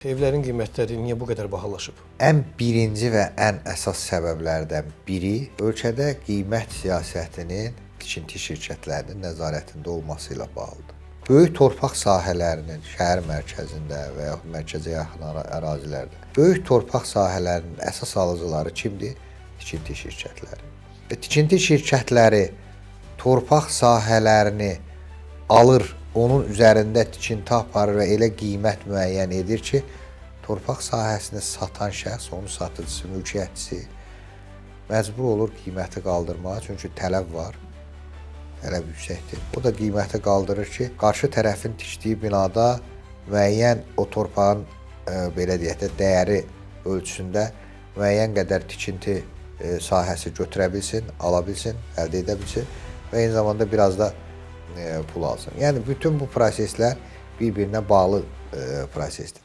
Evlərin qiymətləri niyə bu qədər bahalaşıb? Ən birinci və ən əsas səbəblərdən biri ölkədə qiymət siyasətinin tikinti şirkətlərinin nəzarətində olması ilə bağlıdır. Böyük torpaq sahələrinin şəhər mərkəzində və yaxud mərkəzə yaxın ərazilərdə böyük torpaq sahələrinin əsas alıcıları kimdir? Tikinti şirkətləri. Tikinti şirkətləri torpaq sahələrini alır, onun üzərində tikinti aparır və elə qiymət müəyyən edir ki, torpaq sahəsini satan şəxs, onun satıcısı, mülkiyyətçisi məcbur olur qiyməti qaldırmağa, çünki tələb var, tələb yüksəkdir. O da qiyməti qaldırır ki, qarşı tərəfin tikdiyi binada müəyyən o torpağın belə deyək də dəyəri ölçüsündə müəyyən qədər tikinti sahəsi götürə bilsin, ala bilsin, əldə edə bilsin və eyni zamanda biraz da pul alsın. Yəni bütün bu proseslər bir-birinə bağlı prosesdir.